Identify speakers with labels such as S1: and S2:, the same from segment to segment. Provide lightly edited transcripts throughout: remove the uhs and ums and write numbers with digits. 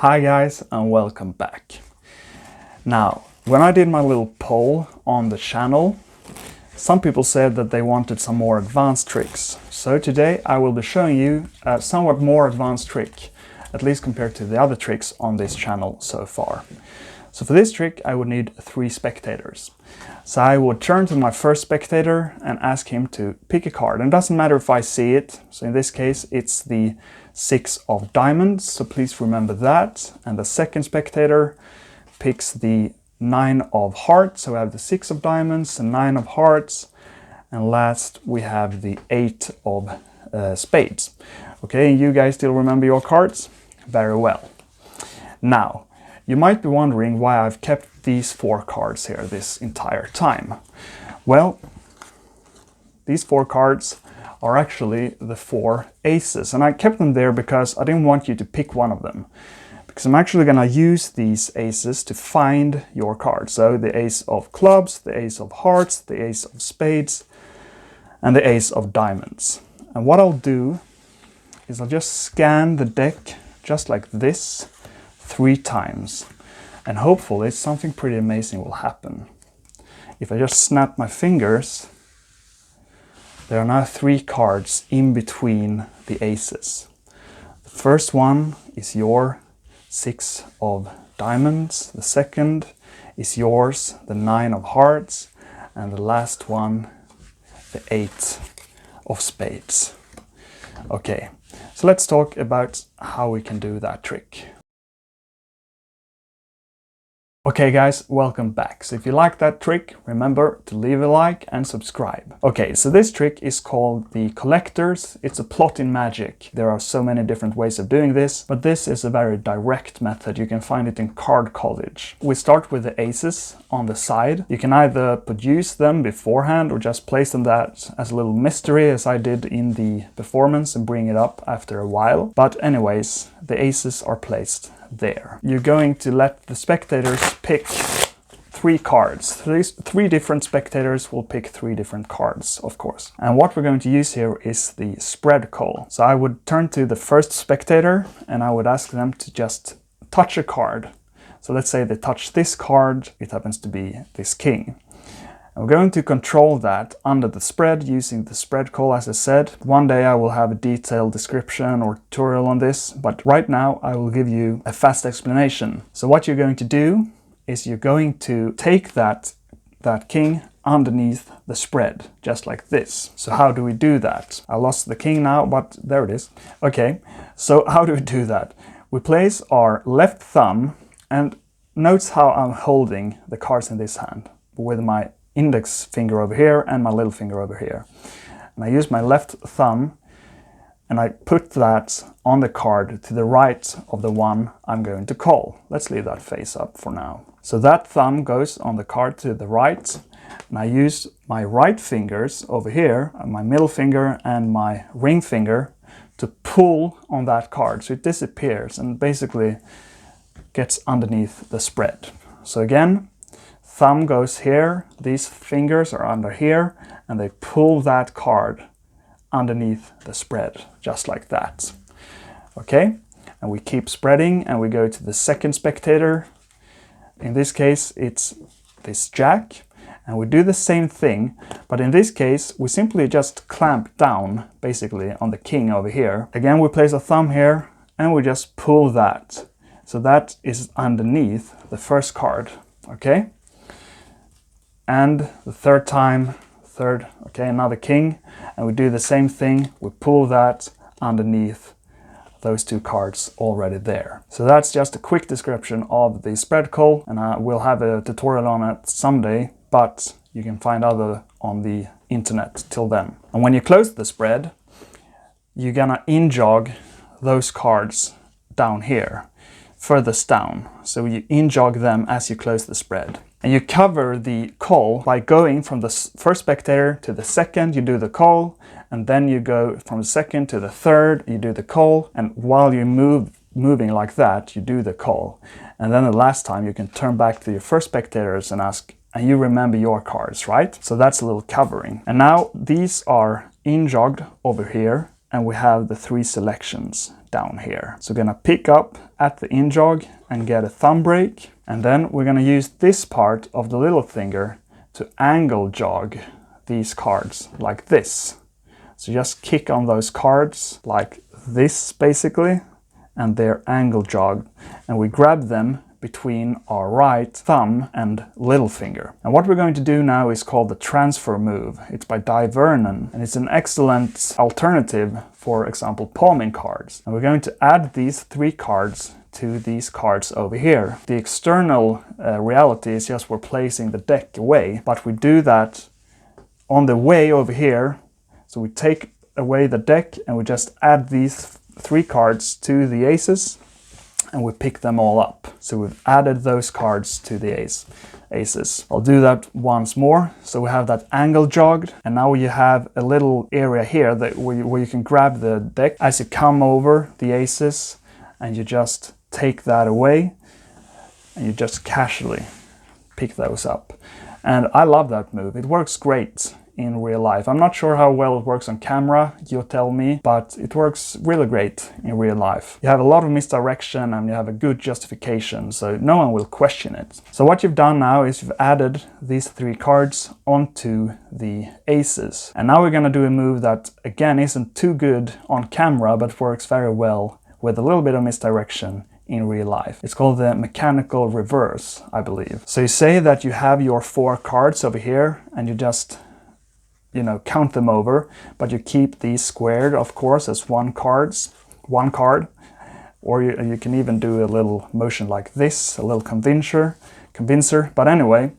S1: Hi guys and welcome back. Now, when I did my little poll on the channel, some people said that they wanted some more advanced tricks. So today I will be showing you a somewhat more advanced trick, at least compared to the other tricks on this channel so far. So for this trick I would need 3 spectators. So I would turn to my first spectator and ask him to pick a card. And it doesn't matter if I see it. So in this case it's the 6 of diamonds, so please remember that. And the second spectator picks the 9 of hearts, so we have the 6 of diamonds and 9 of hearts. And last we have the 8 of spades. Okay, you guys still remember your cards? Very well. Now, you might be wondering why I've kept these 4 cards here this entire time. Well, these 4 cards are actually the 4 aces, and I kept them there because I didn't want you to pick one of them, because I'm actually going to use these aces to find your card. So the ace of clubs, the ace of hearts, the ace of spades, and the ace of diamonds. And what I'll do is I'll just scan the deck just like this 3 times, and hopefully something pretty amazing will happen. If I just snap my fingers, there are now 3 cards in between the aces. The first one is your 6 of diamonds, the second is yours, the 9 of hearts, and the last one, the 8 of spades. Okay, so let's talk about how we can do that trick. Okay guys, welcome back. So if you like that trick, remember to leave a like and subscribe. Okay, so this trick is called the collectors. It's a plot in magic. There are so many different ways of doing this, but this is a very direct method. You can find it in Card College. We start with the aces on the side. You can either produce them beforehand or just place them that as a little mystery, as I did in the performance, and bring it up after a while. But anyways, the aces are placed there. You're going to let the spectators pick 3 cards. 3 different spectators will pick 3 different cards, of course. And what we're going to use here is the spread call. So I would turn to the first spectator and I would ask them to just touch a card. So let's say they touch this card, it happens to be this king. I'm going to control that under the spread using the spread call, as I said. One day I will have a detailed description or tutorial on this, but right now I will give you a fast explanation. So what you're going to do is you're going to take that king underneath the spread, just like this. So how do we do that? I lost the king now, but there it is. Okay, so how do we do that? We place our left thumb, and notice how I'm holding the cards in this hand with my index finger over here and my little finger over here. And I use my left thumb and I put that on the card to the right of the one I'm going to call. Let's leave that face up for now. So that thumb goes on the card to the right, and I use my right fingers over here, my middle finger and my ring finger, to pull on that card so it disappears and basically gets underneath the spread. So again, thumb goes here, these fingers are under here, and they pull that card underneath the spread, just like that. Okay, and we keep spreading and we go to the second spectator. In this case, it's this jack, and we do the same thing, but in this case, we simply just clamp down, basically, on the king over here. Again, we place a thumb here, and we just pull that. So that is underneath the first card, okay? And the third time, okay, another king, and we do the same thing. We pull that underneath those 2 cards already there. So that's just a quick description of the spread call, and I will have a tutorial on it someday, but you can find other on the internet till then. And when you close the spread, you're gonna in-jog those cards down here, furthest down. So you in-jog them as you close the spread. And you cover the call by going from the first spectator to the second, you do the call, and then you go from the second to the third, you do the call, and while you're moving like that, you do the call. And then the last time you can turn back to your first spectators and ask, and you remember your cards, right? So that's a little covering. And now these are in-jogged over here, and we have the 3 selections down here. So we're gonna pick up at the in jog and get a thumb break, and then we're gonna use this part of the little finger to angle jog these cards like this. So just kick on those cards like this basically, and they're angle jogged, and we grab them between our right thumb and little finger. And what we're going to do now is called the transfer move. It's by Di Vernon, and it's an excellent alternative, for example, palming cards. And we're going to add these 3 cards to these cards over here. The external reality is just we're placing the deck away, but we do that on the way over here. So we take away the deck and we just add these 3 cards to the aces, and we pick them all up. So we've added those cards to the aces. I'll do that once more. So we have that angle jogged, and now you have a little area here where you can grab the deck as you come over the aces, and you just take that away and you just casually pick those up. And I love that move. It works great in real life. I'm not sure how well it works on camera, you'll tell me, but it works really great in real life. You have a lot of misdirection and you have a good justification, so no one will question it. So what you've done now is you've added these 3 cards onto the aces. And now we're gonna do a move that again isn't too good on camera, but works very well with a little bit of misdirection in real life. It's called the mechanical reverse, I believe. So you say that you have your 4 cards over here and you just count them over, but you keep these squared, of course, as one card, or you can even do a little motion like this, a little convincer. But anyway,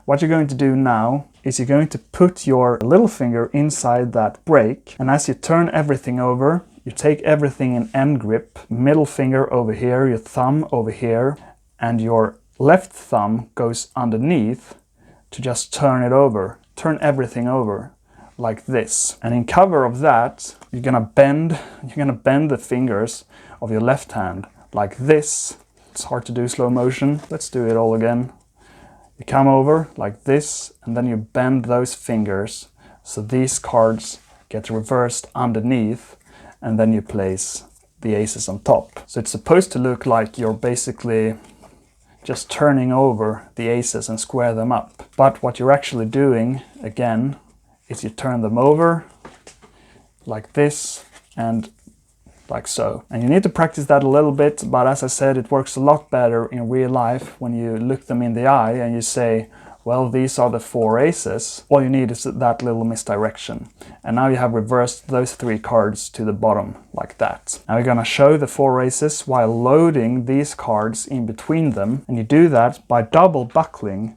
S1: what you're going to do now is you're going to put your little finger inside that break, and as you turn everything over, you take everything in end grip, middle finger over here, your thumb over here, and your left thumb goes underneath to just turn it over. Turn everything over like this. And in cover of that, you're gonna bend the fingers of your left hand like this. It's hard to do slow motion. Let's do it all again. You come over like this, and then you bend those fingers so these cards get reversed underneath, and then you place the aces on top. So it's supposed to look like you're basically just turning over the aces and square them up. But what you're actually doing, again, is you turn them over like this and like so. And you need to practice that a little bit, but as I said, it works a lot better in real life when you look them in the eye and you say, well, these are the 4 aces. All you need is that little misdirection. And now you have reversed those 3 cards to the bottom like that. Now you're gonna show the 4 aces while loading these cards in between them. And you do that by double buckling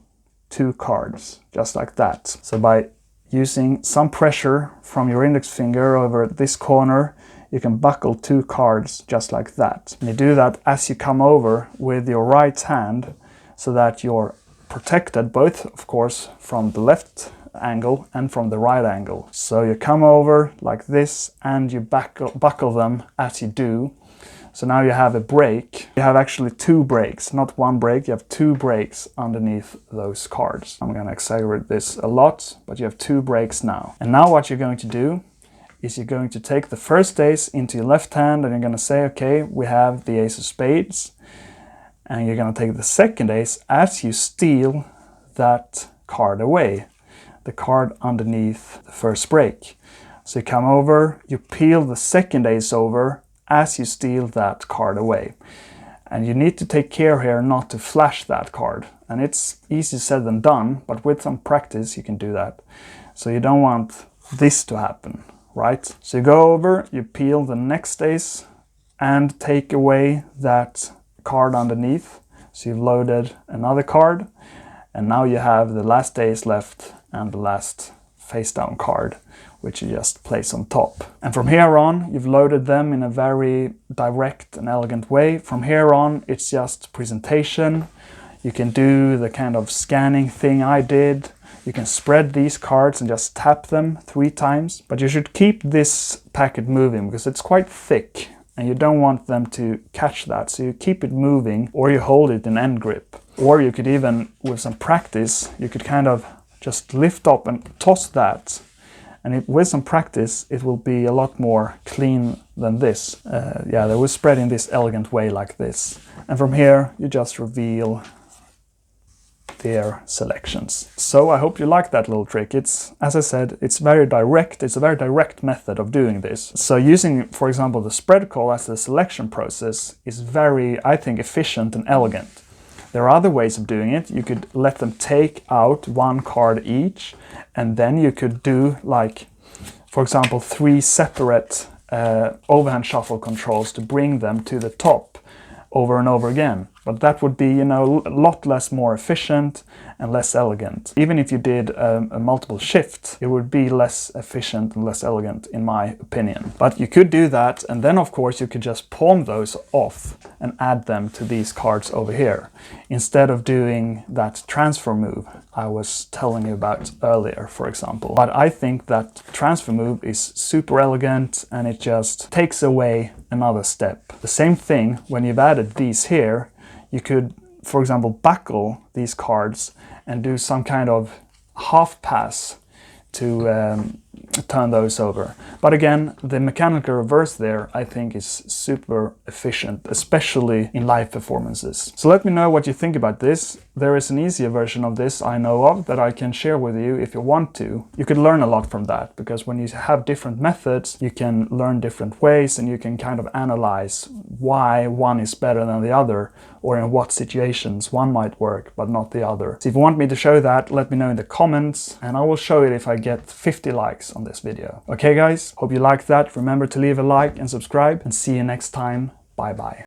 S1: 2 cards, just like that. So by using some pressure from your index finger over this corner, you can buckle 2 cards just like that. And you do that as you come over with your right hand, so that you're protected both, of course, from the left angle and from the right angle. So you come over like this and you buckle them as you do. So now you have a break. You have actually 2 breaks, not 1 break, you have 2 breaks underneath those cards. I'm gonna exaggerate this a lot, but you have 2 breaks now. And now what you're going to do is you're going to take the first ace into your left hand and you're gonna say, okay, we have the ace of spades. And you're going to take the second ace as you steal that card away, the card underneath the first break. So you come over, you peel the second ace over as you steal that card away. And you need to take care here not to flash that card. And it's easier said than done, but with some practice you can do that. So you don't want this to happen, right? So you go over, you peel the next ace and take away that card underneath. So you've loaded another card, and now you have the last ace left and the last face down card, which you just place on top. And from here on, you've loaded them in a very direct and elegant way. From here on, it's just presentation. You can do the kind of scanning thing I did. You can spread these cards and just tap them 3 times, but you should keep this packet moving because it's quite thick. And you don't want them to catch that, so you keep it moving, or you hold it in end grip. Or you could even, with some practice, you could kind of just lift up and toss that, And with some practice, it will be a lot more clean than this. Yeah, they will spread in this elegant way like this. And from here, you just reveal their selections. So I hope you like that little trick. It's, as I said, it's very direct. It's a very direct method of doing this. So using, for example, the spread call as the selection process is very, I think, efficient and elegant. There are other ways of doing it. You could let them take out one card each, and then you could do, like, for example, 3 separate overhand shuffle controls to bring them to the top over and over again. But that would be, you know, a lot more efficient and less elegant. Even if you did a multiple shift, it would be less efficient and less elegant, in my opinion. But you could do that, and then of course you could just palm those off and add them to these cards over here, instead of doing that transfer move I was telling you about earlier, for example. But I think that transfer move is super elegant, and it just takes away another step. The same thing when you've added these here. You could, for example, buckle these cards and do some kind of half pass to turn those over. But again, the mechanical reverse there, I think, is super efficient, especially in live performances. So let me know what you think about this. There is an easier version of this I know of that I can share with you if you want to. You could learn a lot from that, because when you have different methods, you can learn different ways, and you can kind of analyze why one is better than the other, or in what situations one might work but not the other. So if you want me to show that, let me know in the comments, and I will show it if I get 50 likes on this video. Okay guys, hope you liked that. Remember to leave a like and subscribe, and see you next time. Bye bye.